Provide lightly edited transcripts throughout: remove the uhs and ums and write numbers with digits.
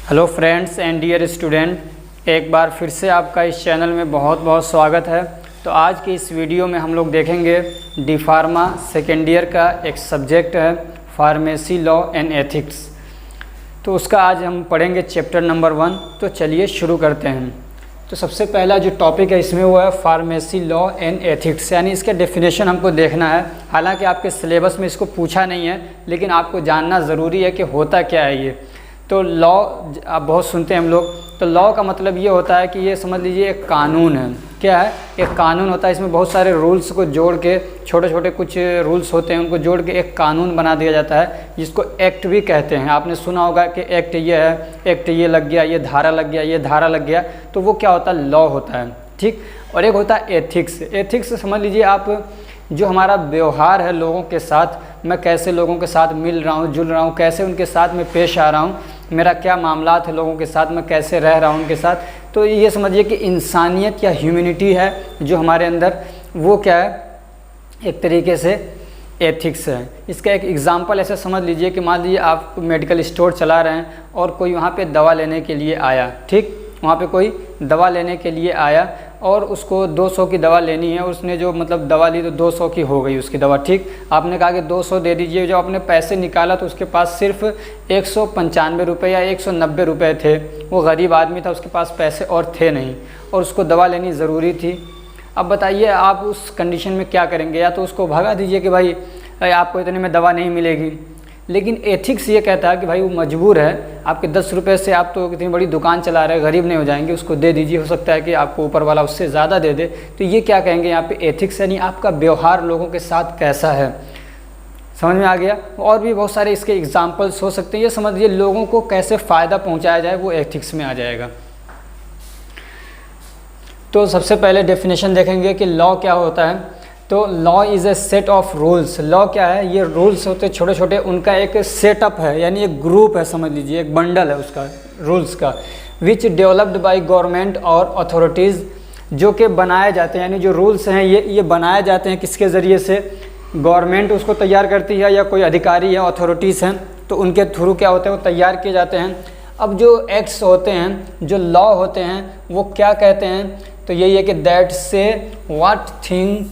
Hello friends and dear student, एक बार फिर से आपका इस चैनल में बहुत बहुत स्वागत है। तो आज की इस वीडियो में हम लोग देखेंगे डी फार्मा सेकेंड ईयर का एक सब्जेक्ट है फार्मेसी लॉ एंड एथिक्स। तो उसका आज हम पढ़ेंगे चैप्टर नंबर 1। तो चलिए शुरू करते हैं। तो सबसे पहला जो टॉपिक है इसमें वो है फार्मेसी लॉ एंड एथिक्स, यानी इसका डेफिनेशन हमको देखना है। हालांकि आपके सिलेबस में इसको पूछा नहीं है, लेकिन आपको जानना ज़रूरी है कि होता क्या है ये। तो लॉ आप बहुत सुनते हैं हम लोग, तो लॉ का मतलब ये होता है कि ये समझ लीजिए एक कानून है। क्या है? एक कानून होता है। इसमें बहुत सारे रूल्स को जोड़ के, छोटे छोटे कुछ रूल्स होते हैं, उनको जोड़ के एक कानून बना दिया जाता है, जिसको एक्ट भी कहते हैं। आपने सुना होगा कि एक्ट ये है, एक्ट ये लग गया, ये धारा लग गया, ये धारा लग गया, तो वो क्या होता है? लॉ होता है। ठीक। और एक होता है एथिक्स। एथिक्स समझ लीजिए आप, जो हमारा व्यवहार है लोगों के साथ, मैं कैसे लोगों के साथ मिल रहा हूँ, जुल रहा हूँ, कैसे उनके साथ मैं पेश आ रहा हूँ, मेरा क्या मामलात है लोगों के साथ, मैं कैसे रह रहा हूँ उनके साथ। तो ये समझिए कि इंसानियत या ह्यूमैनिटी है जो हमारे अंदर, वो क्या है? एक तरीके से एथिक्स है। इसका एक एग्जांपल ऐसे समझ लीजिए कि मान लीजिए आप मेडिकल स्टोर चला रहे हैं और कोई वहाँ पे दवा लेने के लिए आया। ठीक। वहाँ पे कोई दवा लेने के लिए आया और उसको 200 की दवा लेनी है। उसने जो मतलब दवा ली तो 200 की हो गई उसकी दवा। ठीक। आपने कहा कि 200 दे दीजिए। जब आपने पैसे निकाला तो उसके पास सिर्फ 195 रुपये या 190 रुपये थे। वो गरीब आदमी था, उसके पास पैसे और थे नहीं, और उसको दवा लेनी ज़रूरी थी। अब बताइए आप उस कंडीशन में क्या करेंगे? या तो उसको भगा दीजिए कि भाई आपको इतने में दवा नहीं मिलेगी। लेकिन एथिक्स ये कहता है कि भाई वो मजबूर है, आपके 10 रुपये से आप तो इतनी बड़ी दुकान चला रहे हैं, गरीब नहीं हो जाएंगे, उसको दे दीजिए। हो सकता है कि आपको ऊपर वाला उससे ज़्यादा दे दे। तो ये क्या कहेंगे यहाँ पे? एथिक्स, यानी आपका व्यवहार लोगों के साथ कैसा है। समझ में आ गया? और भी बहुत सारे इसके एग्जाम्पल्स हो सकते हैं। ये समझ लीजिए लोगों को कैसे फ़ायदा पहुँचाया जाए, वो एथिक्स में आ जाएगा। तो सबसे पहले डेफिनेशन देखेंगे कि लॉ क्या होता है। तो law is a set of rules. Law क्या है? ये रूल्स होते छोटे छोटे, उनका एक सेटअप है, यानी एक ग्रुप है, समझ लीजिए एक बंडल है उसका, रूल्स का, विच डेवलप्ड बाय गवर्नमेंट और अथॉरिटीज़, जो कि बनाए जाते हैं। यानी जो रूल्स हैं ये बनाए जाते हैं किसके ज़रिए से? गवर्नमेंट उसको तैयार करती है, या कोई अधिकारी या अथॉरिटीज़ हैं, तो उनके थ्रू क्या होते हैं? वो तैयार किए जाते हैं। अब जो एक्ट्स होते हैं, जो लॉ होते हैं, वो क्या कहते हैं? तो यही है कि दैट से व्हाट थिंग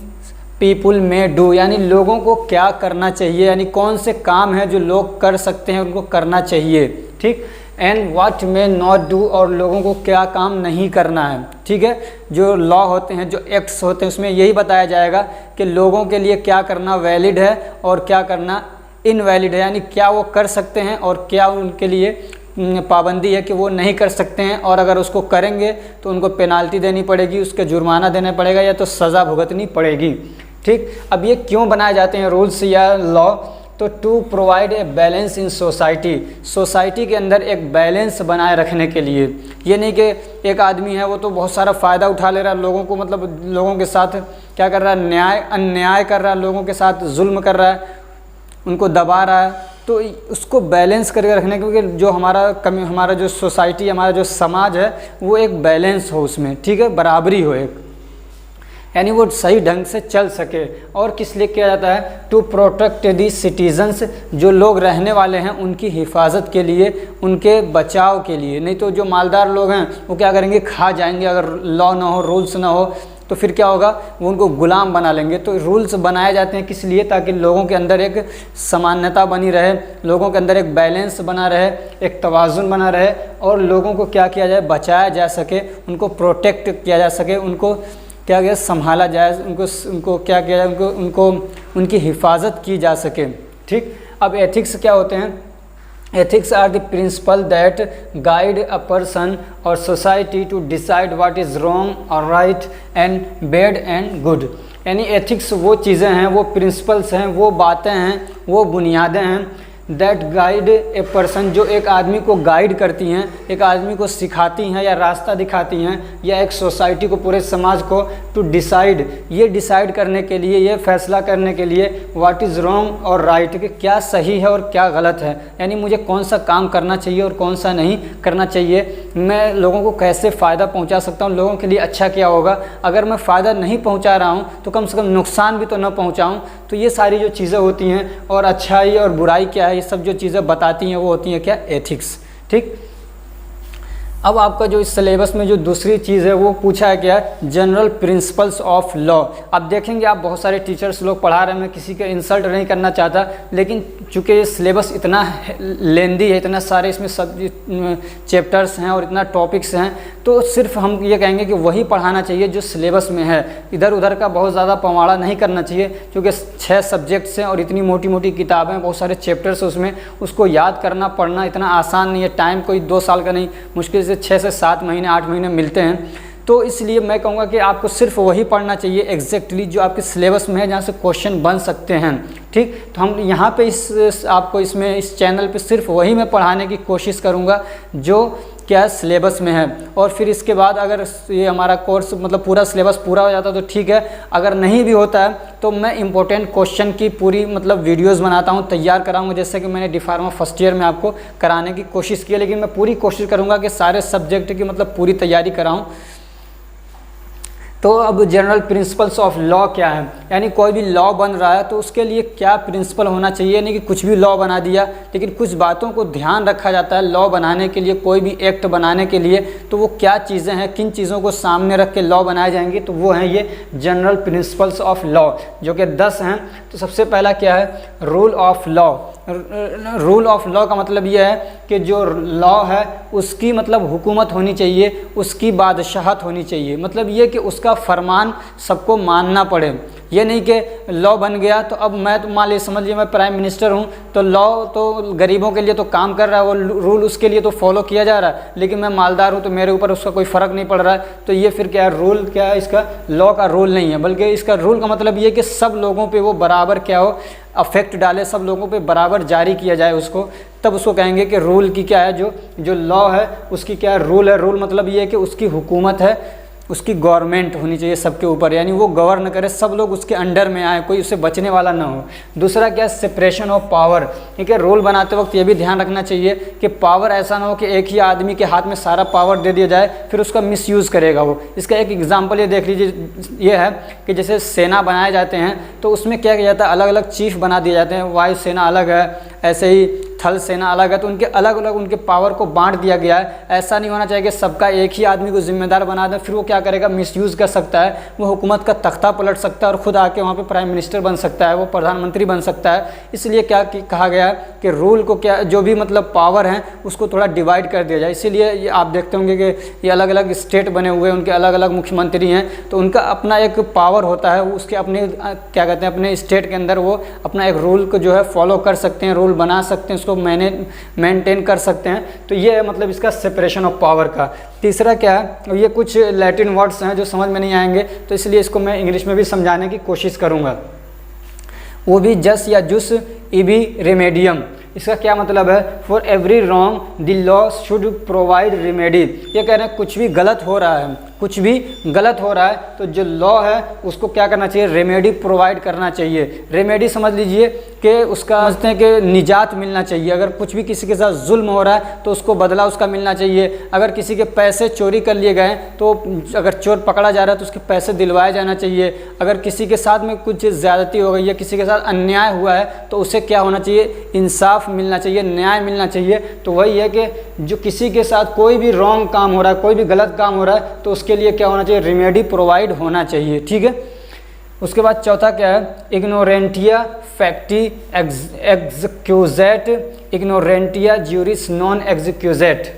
पीपुल में डू, यानी लोगों को क्या करना चाहिए, यानी कौन से काम हैं जो लोग कर सकते हैं, उनको करना चाहिए। ठीक। एंड व्हाट में नॉट डू, और लोगों को क्या काम नहीं करना है। ठीक है। जो लॉ होते हैं, जो एक्ट्स होते हैं, उसमें यही बताया जाएगा कि लोगों के लिए क्या करना वैलिड है और क्या करना इनवैलिड है, यानी क्या वो कर सकते हैं और क्या उनके लिए पाबंदी है कि वो नहीं कर सकते हैं, और अगर उसको करेंगे तो उनको पेनाल्टी देनी पड़ेगी, उसके जुर्माना देना पड़ेगा, या तो सज़ा भुगतनी पड़ेगी। ठीक। अब ये क्यों बनाए जाते हैं रूल्स या लॉ? तो to provide a balance in society, society के अंदर एक बैलेंस बनाए रखने के लिए। ये नहीं कि एक आदमी है वो तो बहुत सारा फ़ायदा उठा ले रहा है लोगों को, मतलब लोगों के साथ क्या कर रहा है? अन्याय कर रहा है, लोगों के साथ जुल्म कर रहा है, उनको दबा रहा है। तो उसको बैलेंस करके रखने, क्योंकि जो हमारा जो सोसाइटी, हमारा जो समाज है, वो एक बैलेंस हो उसमें। ठीक है। बराबरी हो एक, यानी वो सही ढंग से चल सके। और किस लिए किया जाता है? टू प्रोटेक्ट दी सिटीजन्स, जो लोग रहने वाले हैं उनकी हिफाजत के लिए, उनके बचाव के लिए। नहीं तो जो मालदार लोग हैं वो क्या करेंगे? खा जाएंगे। अगर लॉ ना हो, रूल्स ना हो, तो फिर क्या होगा? वो उनको गुलाम बना लेंगे। तो रूल्स बनाए जाते हैं किस लिए? ताकि लोगों के अंदर एक समानता बनी रहे, लोगों के अंदर एक बैलेंस बना रहे, एक तवाज़ुन बना रहे, और लोगों को क्या किया जाए? बचाया जा सके, उनको प्रोटेक्ट किया जा सके, उनको क्या किया? संभाला जाए, उनको क्या किया जाए? उनको उनकी हिफाजत की जा सके। ठीक। अब एथिक्स क्या होते हैं? Ethics are the principle that guide a person और society to decide what is wrong और right and bad and good. यानी एथिक्स वो चीज़ें हैं, वो प्रिंसिपल्स हैं, वो बातें हैं, वो बुनियादें हैं दैट गाइड ए पर्सन, जो एक आदमी को गाइड करती हैं, एक आदमी को सिखाती हैं या रास्ता दिखाती हैं, या एक सोसाइटी को, पूरे समाज को टू डिसाइड, ये डिसाइड करने के लिए, ये फैसला करने के लिए व्हाट इज़ रॉन्ग और राइट, कि क्या सही है और क्या गलत है, यानी मुझे कौन सा काम करना चाहिए और कौन सा नहीं करना चाहिए, मैं लोगों को कैसे फ़ायदा पहुंचा सकता हूं, लोगों के लिए अच्छा क्या होगा, अगर मैं फ़ायदा नहीं पहुंचा रहा हूं तो कम से कम नुकसान भी तो न पहुंचाऊं। तो ये सारी जो चीज़ें होती हैं, और अच्छाई और बुराई क्या है, ये सब जो चीज़ें बताती हैं वो होती हैं क्या, एथिक्स। ठीक। अब आपका जो इस सिलेबस में जो दूसरी चीज़ है वो पूछा है क्या है, जनरल प्रिंसिपल्स ऑफ लॉ। अब देखेंगे आप बहुत सारे टीचर्स लोग पढ़ा रहे हैं, मैं किसी का इंसल्ट नहीं करना चाहता, लेकिन चूँकि ये सिलेबस इतना लेंदी है, इतना सारे इसमें सब चैप्टर्स हैं और इतना टॉपिक्स हैं, तो सिर्फ हम ये कहेंगे कि वही पढ़ाना चाहिए जो सिलेबस में है। इधर उधर का बहुत ज़्यादा पवाड़ा नहीं करना चाहिए, क्योंकि 6 सब्जेक्ट्स हैं और इतनी मोटी मोटी किताबें, बहुत सारे चैप्टर्स उसमें, उसको याद करना पढ़ना इतना आसान नहीं है। टाइम कोई 2 साल का नहीं, मुश्किल से 6 से 7 महीने 8 महीने मिलते हैं। तो इसलिए मैं कहूँगा कि आपको सिर्फ वही पढ़ना चाहिए एग्जैक्टली जो आपके सिलेबस में है, जहाँ से क्वेश्चन बन सकते हैं। ठीक, तो हम यहाँ पे आपको इसमें इस चैनल पे सिर्फ वही मैं पढ़ाने की कोशिश करूँगा जो क्या सिलेबस में है। और फिर इसके बाद अगर ये हमारा कोर्स मतलब पूरा सिलेबस पूरा हो जाता है तो ठीक है, अगर नहीं भी होता है तो मैं इंपॉर्टेंट क्वेश्चन की पूरी मतलब वीडियोस बनाता हूँ, तैयार कराऊंगा, जैसे कि मैंने डी.फार्मा फर्स्ट ईयर में आपको कराने की कोशिश की है। लेकिन मैं पूरी कोशिश करूँगा कि सारे सब्जेक्ट की मतलब पूरी तैयारी कराऊँ। तो अब जनरल प्रिंसिपल्स ऑफ लॉ क्या है, यानी कोई भी लॉ बन रहा है तो उसके लिए क्या प्रिंसिपल होना चाहिए। नहीं कि कुछ भी लॉ बना दिया, लेकिन कुछ बातों को ध्यान रखा जाता है लॉ बनाने के लिए, कोई भी एक्ट बनाने के लिए। तो वो क्या चीज़ें हैं, किन चीज़ों को सामने रख के लॉ बनाए जाएंगे, तो वो हैं ये जनरल प्रिंसिपल्स ऑफ लॉ, जो कि 10 हैं। तो सबसे पहला क्या है, rule of law. Rule of law का मतलब ये है कि जो लॉ है उसकी मतलब हुकूमत होनी चाहिए, उसकी बादशाहत होनी चाहिए। मतलब ये कि उसका फरमान सबको मानना पड़े। ये नहीं कि लॉ बन गया तो अब मैं तो मान लीजिए समझ लीजिए मैं प्राइम मिनिस्टर हूँ, तो लॉ तो गरीबों के लिए तो काम कर रहा है, वो रूल उसके लिए तो फॉलो किया जा रहा है, लेकिन मैं मालदार हूँ तो मेरे ऊपर उसका कोई फ़र्क नहीं पड़ रहा है। तो ये फिर क्या है, रूल क्या है, इसका लॉ का रूल नहीं है, बल्कि इसका रूल का मतलब ये कि सब लोगों पे वो बराबर क्या हो, अफेक्ट डाले, सब लोगों पे बराबर जारी किया जाए उसको, तब उसको कहेंगे कि रूल की क्या है, जो लॉ है उसकी क्या है, रूल है। रूल मतलब ये है कि उसकी हुकूमत है, उसकी गवर्नमेंट होनी चाहिए सबके ऊपर, यानी वो गवर्न करे, सब लोग उसके अंडर में आए, कोई उससे बचने वाला ना हो। दूसरा क्या है, सेपरेशन ऑफ पावर। ठीक है, रूल बनाते वक्त ये भी ध्यान रखना चाहिए कि पावर ऐसा ना हो कि एक ही आदमी के हाथ में सारा पावर दे दिया जाए, फिर उसका मिसयूज़ करेगा वो। इसका एक एग्जाम्पल ये देख लीजिए, ये है कि जैसे सेना बनाए जाते हैं तो उसमें क्या किया जाता है, अलग अलग चीफ बना दिए जाते हैं। वायु सेना अलग है, ऐसे ही थल सेना अलग है, तो उनके अलग अलग उनके पावर को बांट दिया गया है। ऐसा नहीं होना चाहिए कि सबका एक ही आदमी को जिम्मेदार बना दें, फिर वो क्या करेगा, मिसयूज़ कर सकता है, वो हुकूमत का तख्ता पलट सकता है और ख़ुद आके वहाँ पे प्राइम मिनिस्टर बन सकता है, वो प्रधानमंत्री बन सकता है। इसलिए क्या कहा गया है कि रूल को क्या, जो भी मतलब पावर हैं उसको थोड़ा डिवाइड कर दिया जाए। इसीलिए ये आप देखते होंगे कि ये अलग अलग स्टेट बने हुए हैं, उनके अलग अलग मुख्यमंत्री हैं, तो उनका अपना एक पावर होता है, उसके अपने क्या कहते हैं, अपने स्टेट के अंदर वो अपना एक रूल को जो है फॉलो कर सकते हैं, रूल बना सकते हैं, उसको मेंटेन कर सकते हैं। तो ये है मतलब इसका सेपरेशन ऑफ पावर का। तीसरा क्या है, ये कुछ लैटिन वर्ड्स हैं जो समझ में नहीं आएंगे, तो इसलिए इसको मैं इंग्लिश में भी समझाने की कोशिश करूँगा। वो भी जस या जुस इबी रेमेडियम, इसका क्या मतलब है, for every wrong the law should provide remedy. ये कह रहे हैं कुछ भी गलत हो रहा है, कुछ भी गलत हो रहा है तो जो लॉ है उसको क्या करना चाहिए, रेमेडी प्रोवाइड करना चाहिए। रेमेडी समझ लीजिए कि उसका समझते हैं कि निजात मिलना चाहिए। अगर कुछ भी किसी के साथ जुल्म हो रहा है तो उसको बदला उसका मिलना चाहिए। अगर किसी के पैसे चोरी कर लिए गए तो अगर चोर पकड़ा जा रहा है तो उसके पैसे दिलवाए जाना चाहिए। अगर किसी के साथ में कुछ ज़्यादती हो गई है, किसी के साथ अन्याय हुआ है तो उसे क्या होना चाहिए, इंसाफ मिलना चाहिए, न्याय मिलना चाहिए। तो वही है कि जो किसी के साथ कोई भी रॉन्ग काम हो रहा है, कोई भी गलत काम हो रहा है तो उसके लिए क्या होना चाहिए, रेमेडी प्रोवाइड होना चाहिए। ठीक है, उसके बाद चौथा क्या है, इग्नोरेंटिया फैक्टी एग्जीक्यूजेट, इग्नोरेंटिया ज्यूरिस नॉन एग्जीक्यूजेट।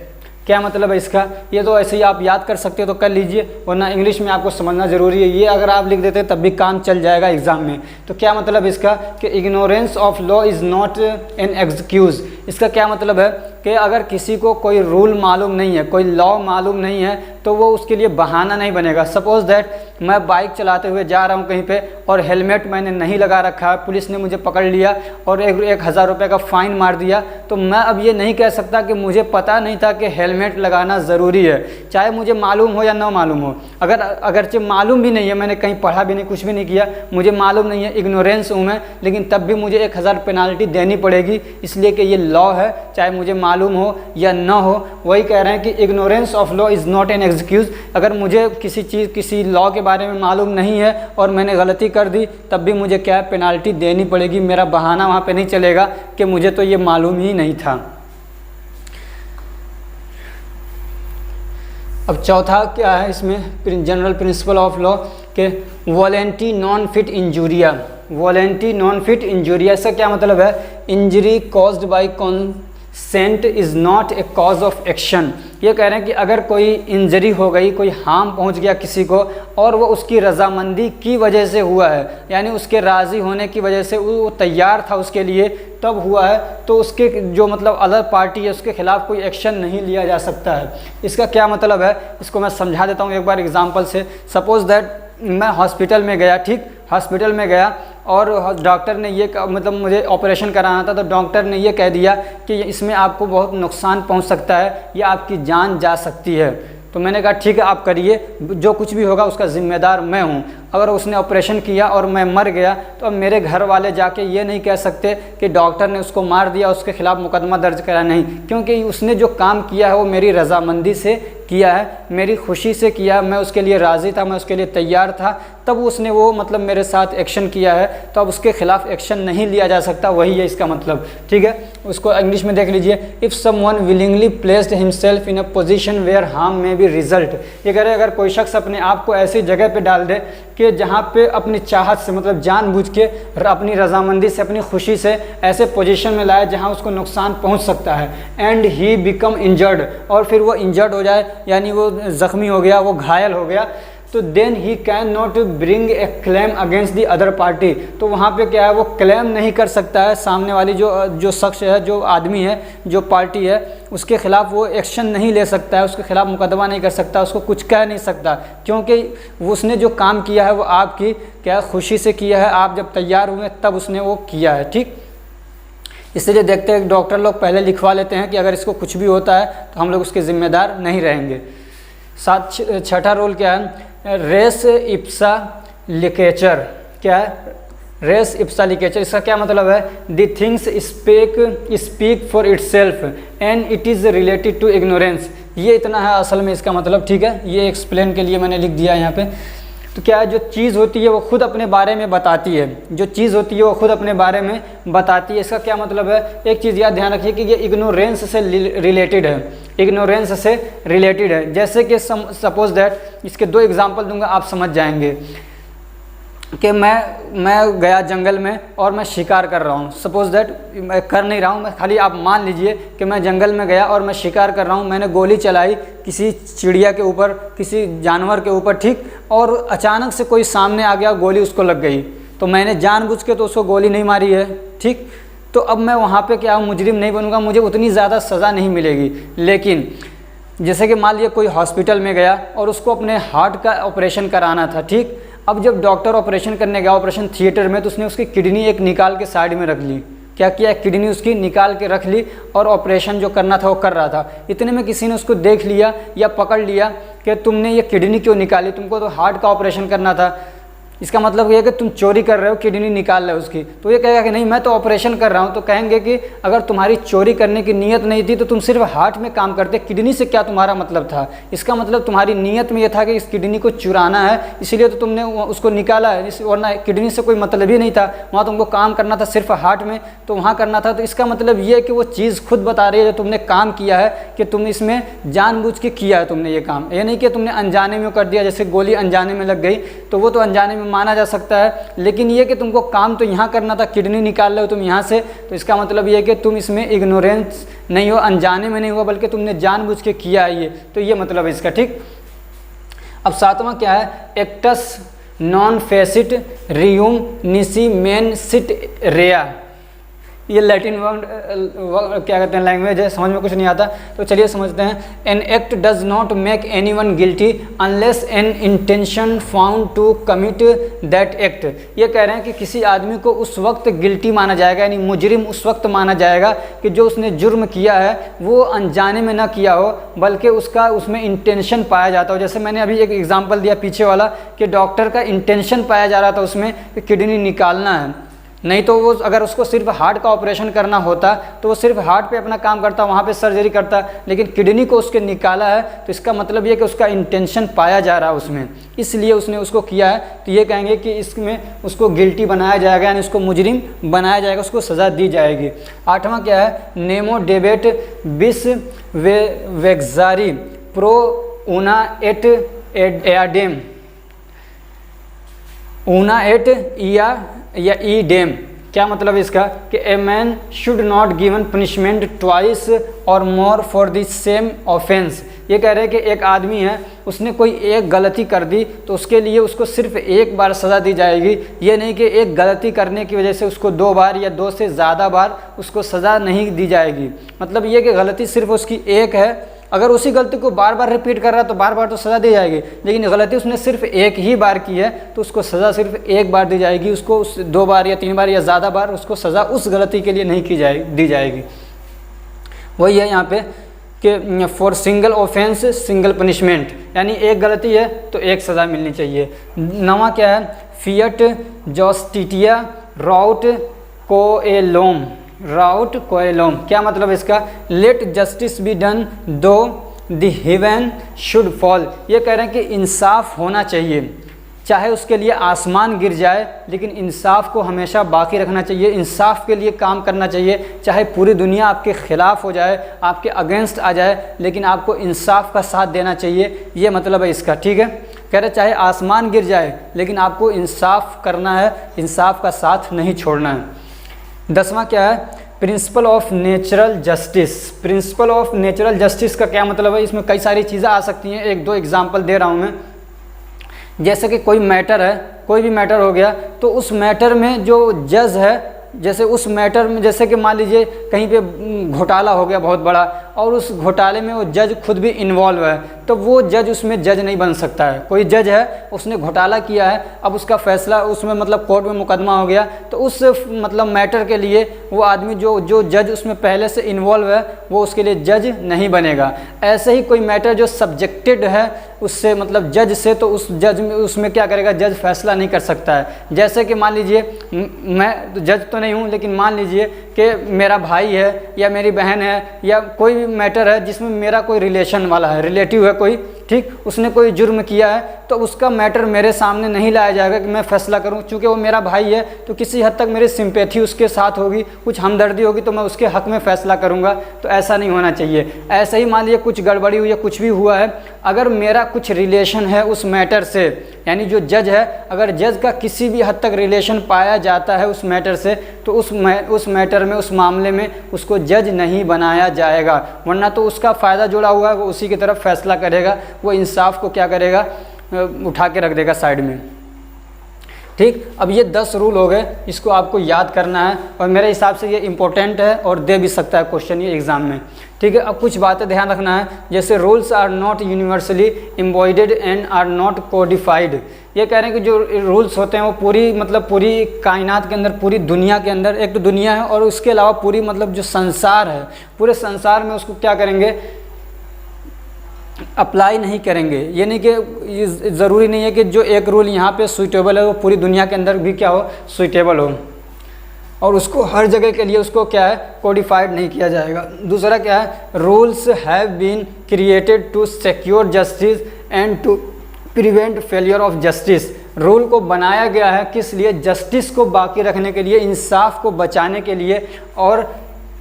क्या मतलब है इसका, ये तो ऐसे ही आप याद कर सकते हो तो कर लीजिए, वरना इंग्लिश में आपको समझना ज़रूरी है। ये अगर आप लिख देते तब भी काम चल जाएगा एग्जाम में। तो क्या मतलब इसका कि ignorance of law is not an excuse. इसका क्या मतलब है कि अगर किसी को कोई रूल मालूम नहीं है, कोई लॉ मालूम नहीं है, तो वो उसके लिए बहाना नहीं बनेगा। सपोज़ दैट मैं बाइक चलाते हुए जा रहा हूँ कहीं पे और हेलमेट मैंने नहीं लगा रखा है, पुलिस ने मुझे पकड़ लिया और 1000 रुपये का फ़ाइन मार दिया, तो मैं अब ये नहीं कह सकता कि मुझे पता नहीं था कि हेलमेट लगाना ज़रूरी है, चाहे मुझे मालूम हो या ना मालूम हो। अगरचे मालूम भी नहीं है, मैंने कहीं पढ़ा भी नहीं, कुछ भी नहीं किया, मुझे मालूम नहीं है, इग्नोरेंस हूँ मैं, लेकिन तब भी मुझे 1000 पेनाल्टी देनी पड़ेगी, इसलिए कि ये लॉ है, चाहे मुझे मालूम हो या ना हो। वही कह रहे हैं कि ignorance of law is not an excuse. अगर मुझे किसी लॉ के बारे में मालूम नहीं है और मैंने गलती कर दी, तब भी मुझे क्या पेनाल्टी देनी पड़ेगी, मेरा बहाना वहाँ पे नहीं चलेगा कि मुझे तो ये मालूम ही नहीं था। अब चौथा क्या है इसमें जनरल प्रिंसिपल ऑफ लॉ के volenti non fit injuria. Volenti non fit injuria इसका क्या मतलब है? Injury caused by consent is not a cause of action. ये कह रहे हैं कि अगर कोई इंजरी हो गई, कोई हार्म पहुंच गया किसी को और वो उसकी रजामंदी की वजह से हुआ है, यानी उसके राज़ी होने की वजह से वो तैयार था उसके लिए तब हुआ है, तो उसके जो मतलब अदर पार्टी है उसके खिलाफ कोई एक्शन नहीं लिया जा सकता है। इसका क्या मतलब है इसको मैं समझा देता हूँ एक बार एग्जांपल से। सपोज़ दैट मैं हॉस्पिटल में गया, ठीक, हॉस्पिटल में गया और डॉक्टर ने ये मतलब मुझे ऑपरेशन कराना था, तो डॉक्टर ने ये कह दिया कि इसमें आपको बहुत नुकसान पहुंच सकता है या आपकी जान जा सकती है। तो मैंने कहा ठीक है आप करिए, जो कुछ भी होगा उसका ज़िम्मेदार मैं हूँ। अगर उसने ऑपरेशन किया और मैं मर गया तो अब मेरे घर वाले जाके ये नहीं कह सकते कि डॉक्टर ने उसको मार दिया, उसके खिलाफ मुकदमा दर्ज करा, नहीं, क्योंकि उसने जो काम किया है वो मेरी रजामंदी से किया है, मेरी खुशी से किया है, मैं उसके लिए राज़ी था, मैं उसके लिए तैयार था, तब उसने वो मतलब मेरे साथ एक्शन किया है, तो अब उसके खिलाफ एक्शन नहीं लिया जा सकता। वही है इसका मतलब, ठीक है। उसको इंग्लिश में देख लीजिए, if someone willingly placed himself in a position where harm may be result. ये कह रहे अगर कोई शख्स अपने आप को ऐसी जगह पे डाल दे कि जहाँ पे अपनी चाहत से मतलब जानबूझ के अपनी रजामंदी से अपनी खुशी से ऐसे पोजीशन में लाए जहाँ उसको नुकसान पहुँच सकता है, एंड ही बिकम इंजर्ड, और फिर वो इंजर्ड हो जाए यानी वो ज़ख्मी हो गया, वो घायल हो गया, तो then he can not bring a claim against the other party. तो वहाँ पे क्या है, वो क्लेम नहीं कर सकता है, सामने वाली जो शख्स है, जो आदमी है, जो पार्टी है, उसके खिलाफ वो एक्शन नहीं ले सकता है, उसके खिलाफ मुकदमा नहीं कर सकता, उसको कुछ कह नहीं सकता, क्योंकि उसने जो काम किया है वो आपकी क्या खुशी से किया है, आप जब तैयार हुए तब उसने वो किया है, ठीक। इसलिए देखते हैं डॉक्टर लोग पहले लिखवा लेते हैं कि अगर इसको कुछ भी होता है तो हम लोग उसके ज़िम्मेदार नहीं रहेंगे। छठा रूल क्या है, रेस इप्सा लिकेचर। क्या है रेस इप्सा लिकेचर? इसका क्या मतलब है, the things speak for itself and it is related to ignorance. ये इतना है असल में इसका मतलब, ठीक है, ये एक्सप्लेन के लिए मैंने लिख दिया यहाँ पे। तो क्या है, जो चीज़ होती है वो खुद अपने बारे में बताती है, जो चीज़ होती है वो खुद अपने बारे में बताती है। इसका क्या मतलब है, एक चीज़ याद ध्यान रखिए कि ये इग्नोरेंस से रिलेटेड है, इग्नोरेंस से रिलेटेड है। जैसे कि सपोज दैट, इसके दो एग्जांपल दूंगा आप समझ जाएंगे कि मैं गया जंगल में और मैं शिकार कर रहा हूँ। सपोज दैट मैं कर नहीं रहा हूँ, मैं खाली आप मान लीजिए कि मैं जंगल में गया और मैं शिकार कर रहा हूँ, मैंने गोली चलाई किसी चिड़िया के ऊपर, किसी जानवर के ऊपर, ठीक, और अचानक से कोई सामने आ गया, गोली उसको लग गई, तो मैंने जानबूझ के तो उसको गोली नहीं मारी है, ठीक। तो अब मैं वहाँ पे क्या मुजरिम नहीं बनूँगा, मुझे उतनी ज़्यादा सज़ा नहीं मिलेगी। लेकिन जैसे कि मान लिया कोई हॉस्पिटल में गया और उसको अपने हार्ट का ऑपरेशन कराना था, ठीक। अब जब डॉक्टर ऑपरेशन करने गया ऑपरेशन थिएटर में, तो उसने उसकी किडनी एक निकाल के साइड में रख ली। क्या किया, किडनी उसकी निकाल के रख ली और ऑपरेशन जो करना था वो कर रहा था। इतने में किसी ने उसको देख लिया या पकड़ लिया कि तुमने ये किडनी क्यों निकाली, तुमको तो हार्ट का ऑपरेशन करना था। इसका मतलब ये है कि तुम चोरी कर रहे हो, किडनी निकाल रहे हो उसकी। तो ये कहेगा कि नहीं मैं तो ऑपरेशन कर रहा हूँ। तो कहेंगे कि अगर तुम्हारी चोरी करने की नीयत नहीं थी तो तुम सिर्फ हार्ट में काम करते, किडनी से क्या तुम्हारा मतलब था। इसका मतलब तुम्हारी नीयत में ये था कि इस किडनी को चुराना है, इसीलिए तो तुमने उसको निकाला है, वरना किडनी से कोई मतलब ही नहीं था, वहाँ तुमको काम करना था सिर्फ हार्ट में, तो वहाँ करना था। तो इसका मतलब ये है कि वो चीज़ खुद बता रही है जो तुमने काम किया है कि तुम इसमें जानबूझ के किया है तुमने ये काम, ये नहीं कि तुमने अनजाने में कर दिया। जैसे गोली अनजाने में लग गई तो वो तो अनजाने में माना जा सकता है, लेकिन ये कि तुमको काम तो यहाँ करना था, किडनी निकाल रहे हो तुम यहाँ से, तो इसका मतलब ये है कि तुम इसमें इग्नोरेंस नहीं हो, अनजाने में नहीं हुआ, बल्कि तुमने जानबूझ के किया है ये। तो ये मतलब है इसका, ठीक। अब सातवां क्या है, एक्टस नॉन फेसिट रियूम निसी मेन सिट रेया। ये लैटिन वर्ड क्या कहते हैं, लैंग्वेज है, समझ में कुछ नहीं आता, तो चलिए समझते हैं। An act does not make anyone guilty unless an intention found to commit that act. ये कह रहे हैं कि किसी आदमी को उस वक्त गिल्टी माना जाएगा, यानी मुजरिम उस वक्त माना जाएगा कि जो उसने जुर्म किया है वो अनजाने में ना किया हो, बल्कि उसमें इंटेंशन पाया जाता हो। जैसे मैंने अभी एक एग्जाम्पल दिया पीछे वाला कि डॉक्टर का इंटेंशन पाया जा रहा था उसमें कि किडनी निकालना है, नहीं तो वो अगर उसको सिर्फ हार्ट का ऑपरेशन करना होता तो वो सिर्फ हार्ट पे अपना काम करता, वहाँ पे सर्जरी करता, लेकिन किडनी को उसके निकाला है, तो इसका मतलब ये कि उसका इंटेंशन पाया जा रहा है उसमें, इसलिए उसने उसको किया है। तो ये कहेंगे कि इसमें उसको गिल्टी बनाया जाएगा, यानी उसको मुजरिम बनाया जाएगा, उसको सज़ा दी जाएगी। आठवां क्या है, नेमो डेबेट बिस वेग्जारी प्रो ऊना एट एयाडेम, ऊना एट या ई डेम। क्या मतलब इसका कि a man should not given punishment twice और more for the same offence. ये कह रहे हैं कि एक आदमी है, उसने कोई एक गलती कर दी तो उसके लिए उसको सिर्फ एक बार सज़ा दी जाएगी। ये नहीं कि एक गलती करने की वजह से उसको 2 बार या 2 से ज़्यादा बार उसको सज़ा नहीं दी जाएगी। मतलब ये कि गलती सिर्फ उसकी एक है, अगर उसी गलती को बार बार रिपीट कर रहा है तो बार बार तो सज़ा दी जाएगी, लेकिन गलती उसने सिर्फ एक ही बार की है तो उसको सज़ा सिर्फ एक बार दी जाएगी। उसको 2 बार या 3 बार या ज़्यादा बार उसको सज़ा उस गलती के लिए नहीं दी जाएगी। वही है यहाँ पे कि for single offence single punishment, यानी एक गलती है तो एक सज़ा मिलनी चाहिए। नवा क्या है, फियट जस्टिटिया राउट कोएलोम, राउट कोएलोम। क्या मतलब इसका, लेट जस्टिस बी डन दो द हेवन शुड फॉल। ये कह रहे हैं कि इंसाफ होना चाहिए, चाहे उसके लिए आसमान गिर जाए, लेकिन इंसाफ को हमेशा बाकी रखना चाहिए। इंसाफ के लिए काम करना चाहिए, चाहे पूरी दुनिया आपके ख़िलाफ़ हो जाए, आपके अगेंस्ट आ जाए, लेकिन आपको इंसाफ का साथ देना चाहिए। ये मतलब है इसका, ठीक है। कह रहे चाहे आसमान गिर जाए लेकिन आपको इंसाफ करना है, इंसाफ का साथ नहीं छोड़ना है। 10वां क्या है, principle of natural justice. Principle of natural justice का क्या मतलब है, इसमें कई सारी चीज़ें आ सकती हैं। 1-2 एग्जाम्पल दे रहा हूँ मैं। जैसे कि कोई मैटर है, कोई भी मैटर हो गया, तो उस मैटर में जो जज है, जैसे उस मैटर में जैसे कि मान लीजिए कहीं पे घोटाला हो गया बहुत बड़ा और उस घोटाले में वो जज खुद भी इन्वॉल्व है, तो वो जज उसमें जज नहीं बन सकता है। कोई जज है, उसने घोटाला किया है, अब उसका फैसला उसमें मतलब कोर्ट में मुकदमा हो गया, तो उस मतलब मैटर के लिए वो आदमी जो जज उसमें पहले से इन्वॉल्व है वो उसके लिए जज नहीं बनेगा। ऐसे ही कोई मैटर जो सब्जेक्टेड है उससे मतलब जज से, तो उस जज में उसमें क्या करेगा, जज फैसला नहीं कर सकता है। जैसे कि मान लीजिए मैं जज तो नहीं हूँ, लेकिन मान लीजिए कि मेरा भाई है या मेरी बहन है या कोई भी मैटर है जिसमें मेरा कोई रिलेशन वाला है, रिलेटिव है कोई, ठीक, उसने कोई जुर्म किया है, तो उसका मैटर मेरे सामने नहीं लाया जाएगा कि मैं फैसला करूं। चूँकि वो मेरा भाई है तो किसी हद तक मेरी सिंपैथी उसके साथ होगी, कुछ हमदर्दी होगी, तो मैं उसके हक में फ़ैसला करूंगा। तो ऐसा नहीं होना चाहिए। ऐसे ही मान लीजिए कुछ गड़बड़ी हुई है, कुछ भी हुआ है, अगर मेरा कुछ रिलेशन है उस मैटर से, यानी जो जज है, अगर जज का किसी भी हद तक रिलेशन पाया जाता है उस मैटर से, तो उस मैटर में, उस मामले में उसको जज नहीं बनाया जाएगा, वरना तो उसका फ़ायदा जुड़ा हुआ है, वो उसी की तरफ फैसला करेगा, वो इंसाफ को क्या करेगा, उठा के रख देगा साइड में। ठीक, अब ये 10 रूल हो गए, इसको आपको याद करना है और मेरे हिसाब से ये इम्पोर्टेंट है और दे भी सकता है क्वेश्चन ये एग्ज़ाम में। ठीक है, अब कुछ बातें ध्यान रखना है, जैसे rules are not universally embodied and are not codified. ये कह रहे हैं कि जो रूल्स होते हैं वो पूरी मतलब पूरी कायनात के अंदर, पूरी दुनिया के अंदर, एक तो दुनिया है और उसके अलावा पूरी मतलब जो संसार है, पूरे संसार में उसको क्या करेंगे, अप्लाई नहीं करेंगे। ये नहीं कि ज़रूरी नहीं है कि जो एक रूल यहाँ पे सूटेबल है वो पूरी दुनिया के अंदर भी क्या हो, सूटेबल हो, और उसको हर जगह के लिए उसको क्या है, कोडिफाइड नहीं किया जाएगा। दूसरा क्या है, rules have been created to secure justice and to prevent failure of justice. Rule को बनाया गया है किस लिए, जस्टिस को बाकी रखने के लिए, इंसाफ को बचाने के लिए, और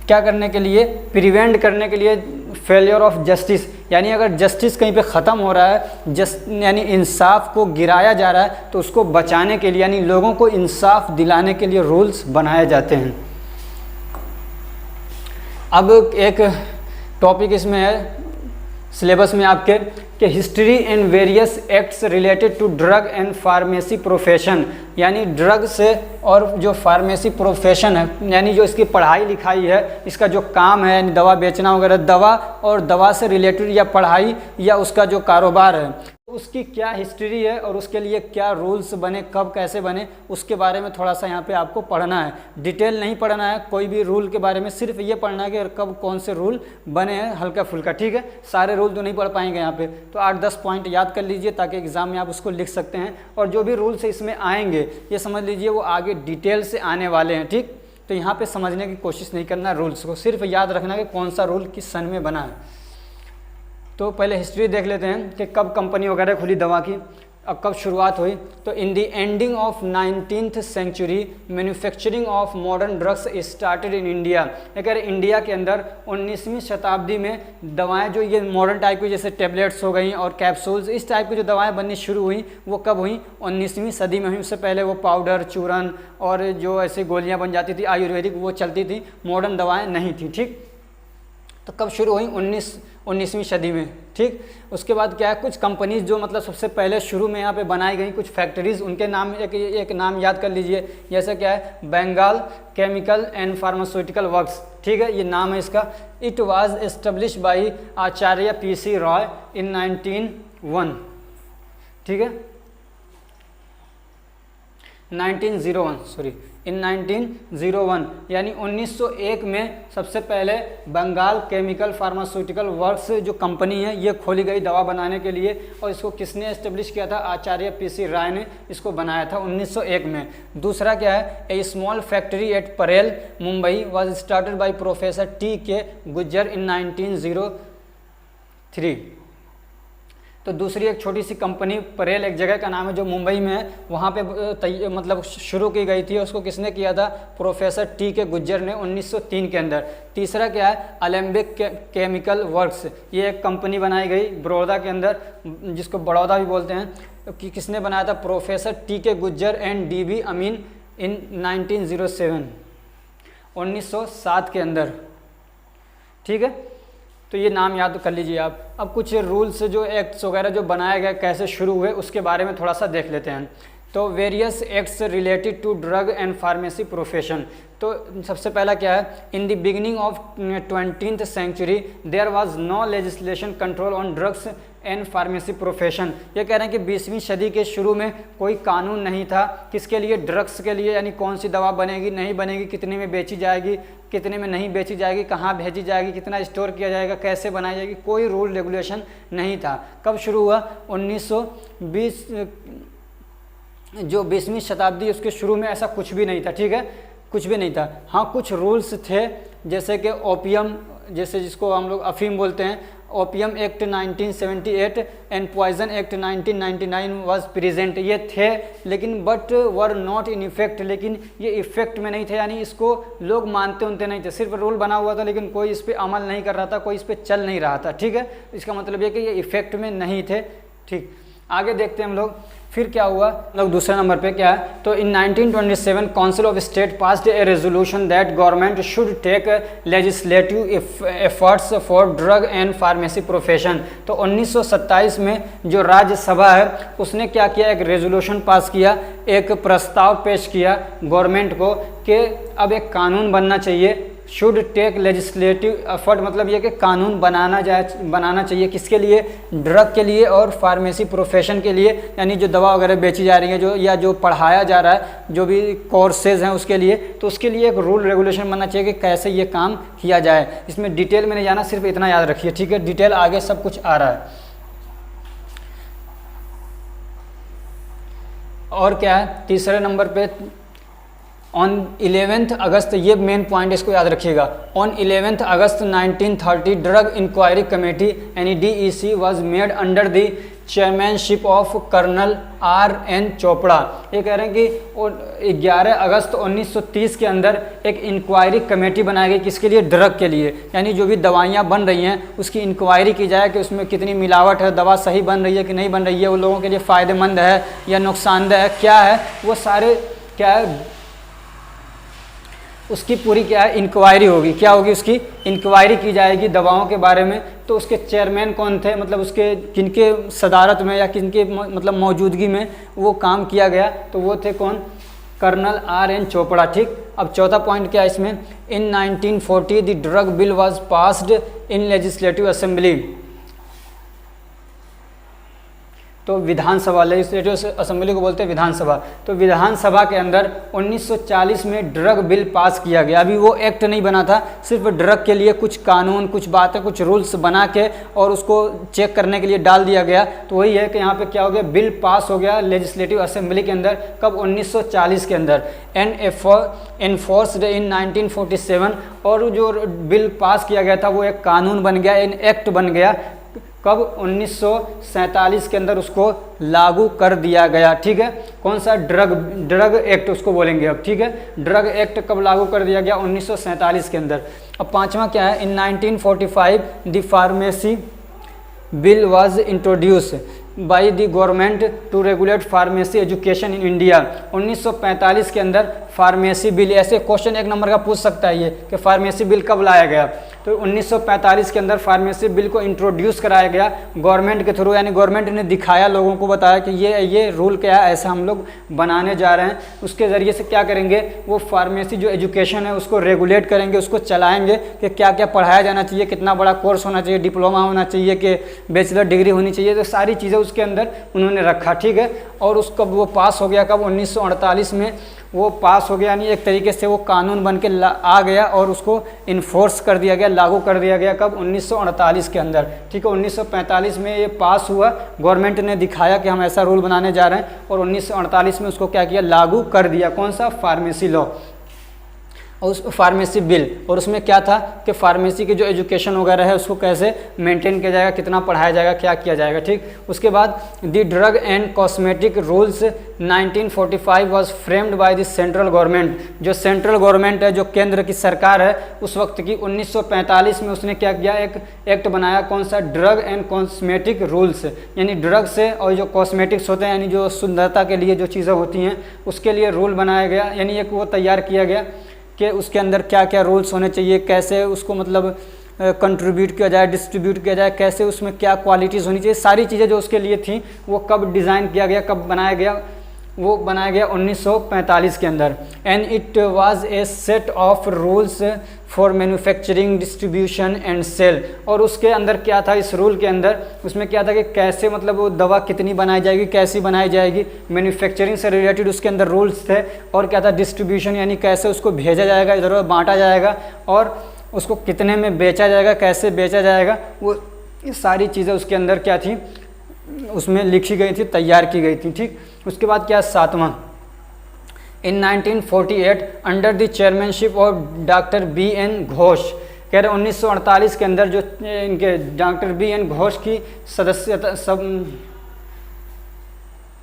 क्या करने के लिए, प्रिवेंट करने के लिए फेलियर ऑफ जस्टिस, यानी अगर जस्टिस कहीं पे ख़त्म हो रहा है, यानी इंसाफ को गिराया जा रहा है, तो उसको बचाने के लिए, यानी लोगों को इंसाफ दिलाने के लिए रूल्स बनाए जाते हैं। अब एक टॉपिक इसमें है सिलेबस में आपके कि history and various acts related to drug and pharmacy profession, यानी ड्रग से और जो फार्मेसी प्रोफेशन है, यानी जो इसकी पढ़ाई लिखाई है, इसका जो काम है, यानी दवा बेचना वगैरह, दवा और दवा से रिलेटेड या पढ़ाई या उसका जो कारोबार है, उसकी क्या हिस्ट्री है और उसके लिए क्या रूल्स बने, कब कैसे बने, उसके बारे में थोड़ा सा यहाँ पे आपको पढ़ना है। डिटेल नहीं पढ़ना है कोई भी रूल के बारे में, सिर्फ ये पढ़ना है कि कब कौन से रूल बने हैं, हल्का फुल्का। ठीक है, सारे रूल तो नहीं पढ़ पाएंगे यहाँ पे, तो 8-10 पॉइंट याद कर लीजिए ताकि एग्ज़ाम में आप उसको लिख सकते हैं। और जो भी रूल्स इसमें आएंगे ये समझ लीजिए वो आगे डिटेल से आने वाले हैं। ठीक, तो यहाँ पर समझने की कोशिश नहीं करना, रूल्स को सिर्फ याद रखना कि कौन सा रूल किस सन में बना है। तो पहले हिस्ट्री देख लेते हैं कि कब कंपनी वगैरह खुली दवा की। अब कब शुरुआत हुई, तो in the ending of 19th century manufacturing of modern drugs started in India. ये कह रहे इंडिया के अंदर 19वीं शताब्दी में दवाएं जो ये मॉडर्न टाइप की जैसे टेबलेट्स हो गई और कैप्सूल्स इस टाइप की जो दवाएं बननी शुरू हुई वो कब हुई, 19वीं सदी में हुई। उससे पहले वो पाउडर, चूरन और जो ऐसी गोलियां बन जाती थी आयुर्वेदिक वो चलती थी, मॉडर्न दवाएँ नहीं थी। ठीक, तो कब शुरू हुई, 19वीं सदी में। ठीक, उसके बाद क्या है, कुछ कंपनीज जो मतलब सबसे पहले शुरू में यहाँ पे बनाई गई कुछ फैक्ट्रीज, उनके नाम एक नाम याद कर लीजिए, जैसे क्या है, Bengal chemical and pharmaceutical works. ठीक है, ये नाम है इसका। It was establish by Acharya PC Roy in 1901। ठीक है, 1901 सॉरी, इन 1901 यानी 1901 में सबसे पहले बंगाल केमिकल फार्मास्यूटिकल वर्क्स जो कंपनी है ये खोली गई दवा बनाने के लिए, और इसको किसने एस्टेब्लिश किया था, आचार्य PC राय ने इसको बनाया था 1901 में। दूसरा क्या है, a small factory at Parel Mumbai was started by professor TK Gujjar in 1903। तो दूसरी एक छोटी सी कंपनी परेल एक जगह का नाम है जो मुंबई में है, वहाँ पे मतलब शुरू की गई थी, उसको किसने किया था, प्रोफेसर TK गुज्जर ने 1903 के अंदर। तीसरा क्या है, अलेम्बिक केमिकल वर्क्स, ये एक कंपनी बनाई गई बड़ौदा के अंदर, जिसको बड़ौदा भी बोलते हैं, कि किसने बनाया था, professor TK Gujjar and DB अमीन इन 1907 1907 के अंदर। ठीक है, तो ये नाम याद कर लीजिए आप। अब कुछ रूल्स जो एक्ट्स वगैरह जो बनाए गए कैसे शुरू हुए उसके बारे में थोड़ा सा देख लेते हैं। तो various acts related to drug and pharmacy profession. तो सबसे पहला क्या है, in the beginning of 20th century there was no legislation control on drugs and pharmacy profession. ये कह रहे हैं कि 20वीं सदी के शुरू में कोई कानून नहीं था किसके लिए, ड्रग्स के लिए, यानी कौन सी दवा बनेगी नहीं बनेगी, कितने में बेची जाएगी कितने में नहीं बेची जाएगी, कहाँ भेजी जाएगी, कितना स्टोर किया जाएगा, कैसे बनाई जाएगी, कोई रूल रेगुलेशन नहीं था। कब शुरू हुआ, 1920 जो 20वीं शताब्दी उसके शुरू में ऐसा कुछ भी नहीं था। ठीक है, कुछ भी नहीं था। हाँ, कुछ रूल्स थे जैसे कि ओपियम, जैसे जिसको हम लोग अफीम बोलते हैं, opium act 1978 and poison act 1999 was present, ये थे लेकिन but were not in effect, लेकिन ये इफेक्ट में नहीं थे, यानी इसको लोग मानते उनते नहीं थे, सिर्फ रूल बना हुआ था लेकिन कोई इस पर अमल नहीं कर रहा था, कोई इस पर चल नहीं रहा था। ठीक है, इसका मतलब ये कि ये इफेक्ट में नहीं थे। ठीक, आगे देखते हैं हम लोग फिर क्या हुआ। लोग दूसरे नंबर पे क्या है, तो in 1927 council of state passed a resolution that government should take legislative efforts for drug and pharmacy profession. तो 1927 में जो राज्यसभा है उसने क्या किया, एक रेजोल्यूशन पास किया, एक प्रस्ताव पेश किया गवर्नमेंट को कि अब एक कानून बनना चाहिए, शुड टेक लेजिस्लेटिव एफर्ट, मतलब ये कि कानून बनाना चाहिए किसके लिए, ड्रग के लिए और फार्मेसी प्रोफेशन के लिए, यानी जो दवा वगैरह बेची जा रही है जो या जो पढ़ाया जा रहा है, जो भी कोर्सेज हैं उसके लिए, तो उसके लिए एक रूल रेगुलेशन बनना चाहिए कि कैसे ये काम किया जाए। इसमें डिटेल में नहीं जाना, सिर्फ इतना याद रखिए। ठीक है, डिटेल आगे सब कुछ आ रहा है। और क्या है, तीसरे नंबर पे ऑन 11 अगस्त, ये मेन पॉइंट इसको याद रखिएगा, on 11 August 1930 drug inquiry committee यानी DEC was made under the chairmanship of colonel RN Chopra. ये कह रहे हैं कि 11 अगस्त 1930 के अंदर एक इंक्वायरी कमेटी बनाई गई, किसके लिए, ड्रग के लिए, यानी जो भी दवाइयाँ बन रही हैं उसकी इंक्वायरी की जाए कि उसमें कितनी मिलावट है, दवा सही बन रही है कि नहीं बन रही है, वो लोगों के लिए फ़ायदेमंद है या नुकसानदेह है, क्या है वो सारे क्या है उसकी पूरी क्या है इंक्वायरी होगी। क्या होगी, उसकी इंक्वायरी की जाएगी दवाओं के बारे में। तो उसके चेयरमैन कौन थे, मतलब उसके किनके सदारत में या किनके मतलब मौजूदगी में वो काम किया गया, तो वो थे कौन, कर्नल RN चोपड़ा। ठीक, अब चौथा पॉइंट क्या है इसमें, इन 1940 the drug bill was passed in legislative assembly. तो विधानसभा, लेजिस्लेटिव असेंबली को बोलते हैं विधानसभा। तो विधानसभा के अंदर 1940 में ड्रग बिल पास किया गया। अभी वो एक्ट नहीं बना था, सिर्फ ड्रग के लिए कुछ कानून, कुछ बातें, कुछ रूल्स बना के और उसको चेक करने के लिए डाल दिया गया। तो वही है कि यहाँ पे क्या हो गया, बिल पास हो गया लेजिस्लेटिव असेंबली के अंदर, कब, 1940 के अंदर, एंड एनफोर्स्ड इन 1947। और जो बिल पास किया गया था वो एक कानून बन गया, एक एक्ट बन गया, कब 1947 के अंदर उसको लागू कर दिया गया। ठीक है, कौन सा ड्रग एक्ट उसको बोलेंगे अब। ठीक है, ड्रग एक्ट कब लागू कर दिया गया 1947 के अंदर। अब पांचवा क्या है, in 1945 the pharmacy bill was introduce by the government to regulate pharmacy education in India. 1945 के अंदर फार्मेसी बिल, ऐसे क्वेश्चन 1 नंबर का पूछ सकता है ये कि फार्मेसी बिल कब लाया गया। तो 1945 के अंदर फार्मेसी बिल को इंट्रोड्यूस कराया गया गवर्नमेंट के थ्रू, यानी गवर्नमेंट ने दिखाया, लोगों को बताया कि ये रूल क्या है, ऐसा हम लोग बनाने जा रहे हैं। उसके ज़रिए से क्या करेंगे, वो फार्मेसी जो एजुकेशन है उसको रेगुलेट करेंगे, उसको चलाएंगे कि क्या क्या पढ़ाया जाना चाहिए, कितना बड़ा कोर्स होना चाहिए, डिप्लोमा होना चाहिए कि बैचलर डिग्री होनी चाहिए, तो सारी चीज़ें उसके अंदर उन्होंने रखा। ठीक है, और उसको वो पास हो गया कब 1948 में वो पास हो गया, यानी एक तरीके से वो कानून बन के आ गया और उसको इन्फोर्स कर दिया गया, लागू कर दिया गया कब 1948 के अंदर। ठीक है, 1945 में ये पास हुआ, गवर्नमेंट ने दिखाया कि हम ऐसा रूल बनाने जा रहे हैं, और 1948 में उसको क्या किया, लागू कर दिया। कौन सा, फार्मेसी लॉ और उस फार्मेसी बिल। और उसमें क्या था कि फार्मेसी की जो एजुकेशन वगैरह है उसको कैसे मेंटेन किया जाएगा, कितना पढ़ाया जाएगा, क्या किया जाएगा। ठीक, उसके बाद the drug and cosmetic rules 1945 was framed by the central government. जो सेंट्रल गवर्नमेंट है, जो केंद्र की सरकार है उस वक्त की, 1945 में उसने क्या किया, एक एक्ट बनाया। कौन सा, ड्रग एंड कॉस्मेटिक रूल्स, यानी ड्रग से और जो कॉस्मेटिक्स होते हैं यानी जो सुंदरता के लिए जो चीज़ें होती हैं उसके लिए रूल बनाया गया, यानी एक वो तैयार किया गया कि उसके अंदर क्या क्या रूल्स होने चाहिए, कैसे उसको मतलब कंट्रीब्यूट किया जाए, डिस्ट्रीब्यूट किया जाए, कैसे उसमें क्या क्वालिटीज़ होनी चाहिए, सारी चीज़ें जो उसके लिए थी वो कब डिज़ाइन किया गया, कब बनाया गया, वो बनाया गया 1945 के अंदर। And it was a set of rules for manufacturing, distribution and sale. और उसके अंदर क्या था, इस रूल के अंदर उसमें क्या था कि कैसे मतलब वो दवा कितनी बनाई जाएगी, कैसी बनाई जाएगी, मैन्युफैक्चरिंग से रिलेटेड उसके अंदर रूल्स थे। और क्या था, डिस्ट्रीब्यूशन, यानी कैसे उसको भेजा जाएगा, इधर उधर बांटा जाएगा, और उसको कितने में बेचा जाएगा, कैसे बेचा जाएगा, वो सारी चीज़ें उसके अंदर क्या थी, उसमें लिखी गई थी, तैयार की गई थी। ठीक, उसके बाद क्या, सातवां, इन 1948 under the chairmanship of doctor BN Ghosh. कह रहे 1948 के अंदर जो इनके डॉक्टर BN घोष की सदस्यता, सब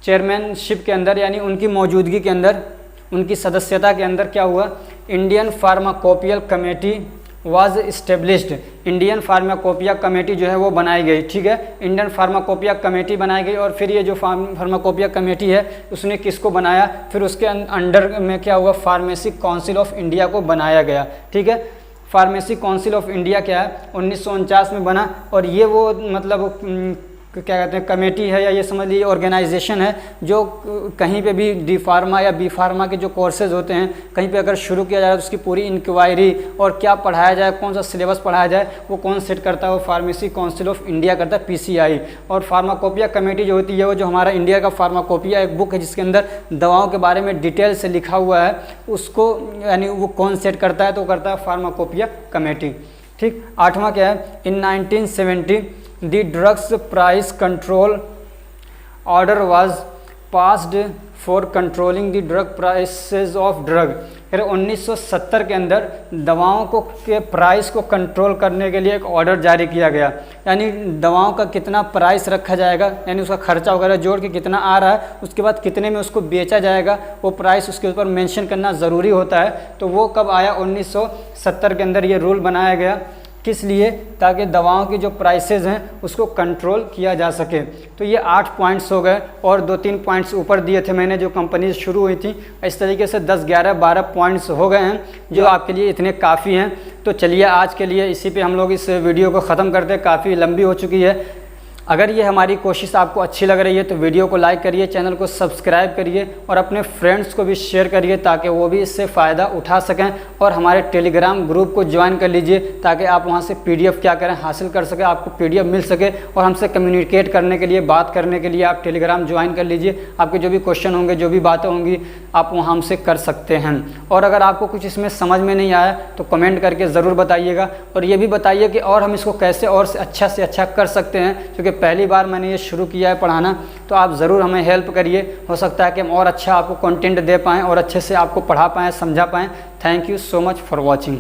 चेयरमैनशिप के अंदर, यानी उनकी मौजूदगी के अंदर, उनकी सदस्यता के अंदर क्या हुआ, Indian pharmacopoeial committee was established. Indian pharmacopoeia committee जो है वो बनाई गई। ठीक है, इंडियन फार्माकोपिया कमेटी बनाई गई। और फिर ये जो फार्माकोपिया कमेटी है उसने किसको बनाया, फिर उसके अंडर में क्या हुआ, फार्मेसी काउंसिल ऑफ इंडिया को बनाया गया। ठीक है, फार्मेसी काउंसिल ऑफ इंडिया क्या है, 1949 में बना। और ये वो मतलब क्या कहते हैं, कमेटी है, या ये समझ लीजिए ऑर्गेनाइजेशन है, जो कहीं पे भी डी फार्मा या बी फार्मा के जो कोर्सेज होते हैं कहीं पे अगर शुरू किया जाए तो उसकी पूरी इंक्वायरी और क्या पढ़ाया जाए, कौन सा सिलेबस पढ़ाया जाए, वो कौन सेट करता है, वो फार्मेसी काउंसिल ऑफ इंडिया करता है, PCI। और फार्माकोपिया कमेटी जो होती है वो जो हमारा इंडिया का फार्माकोपिया एक बुक है जिसके अंदर दवाओं के बारे में डिटेल से लिखा हुआ है, उसको यानी वो कौन सेट करता है, तो करता है फार्माकोपिया कमेटी। ठीक, आठवां क्या है, इन 1970 The drugs price control order was passed for controlling the drug prices of drug। फिर 1970 के अंदर दवाओं को के प्राइस को कंट्रोल करने के लिए एक ऑर्डर जारी किया गया, यानी दवाओं का कितना प्राइस रखा जाएगा, यानी उसका खर्चा वगैरह जोड़ के कितना आ रहा है, उसके बाद कितने में उसको बेचा जाएगा, वो प्राइस उसके ऊपर मेंशन करना ज़रूरी होता है। तो वो कब आया, 1970 के अंदर ये रूल बनाया गया। किस लिए, ताकि दवाओं की जो प्राइसेस हैं उसको कंट्रोल किया जा सके। तो ये 8 पॉइंट्स हो गए, और 2-3 पॉइंट्स ऊपर दिए थे मैंने जो कंपनीज शुरू हुई थी। इस तरीके से 10, 11, 12 पॉइंट्स हो गए हैं जो आपके लिए इतने काफ़ी हैं। तो चलिए आज के लिए इसी पे हम लोग इस वीडियो को ख़त्म करते हैं, काफ़ी लंबी हो चुकी है। अगर ये हमारी कोशिश आपको अच्छी लग रही है तो वीडियो को लाइक करिए, चैनल को सब्सक्राइब करिए और अपने फ्रेंड्स को भी शेयर करिए ताकि वो भी इससे फ़ायदा उठा सकें। और हमारे टेलीग्राम ग्रुप को ज्वाइन कर लीजिए ताकि आप वहाँ से PDF क्या करें, हासिल कर सकें, आपको PDF मिल सके और हमसे कम्युनिकेट करने के लिए, बात करने के लिए आप टेलीग्राम ज्वाइन कर लीजिए। आपके जो भी क्वेश्चन होंगे, जो भी बातें होंगी, आप वहाँ हमसे कर सकते हैं। और अगर आपको कुछ इसमें समझ में नहीं आया तो कमेंट करके ज़रूर बताइएगा, और ये भी बताइए कि और हम इसको कैसे और से अच्छा कर सकते हैं, क्योंकि पहली बार मैंने ये शुरू किया है पढ़ाना। तो आप ज़रूर हमें हेल्प करिए, हो सकता है कि हम और अच्छा आपको कंटेंट दे पाएँ और अच्छे से आपको पढ़ा पाएँ, समझा पाएँ। Thank you so much for watching.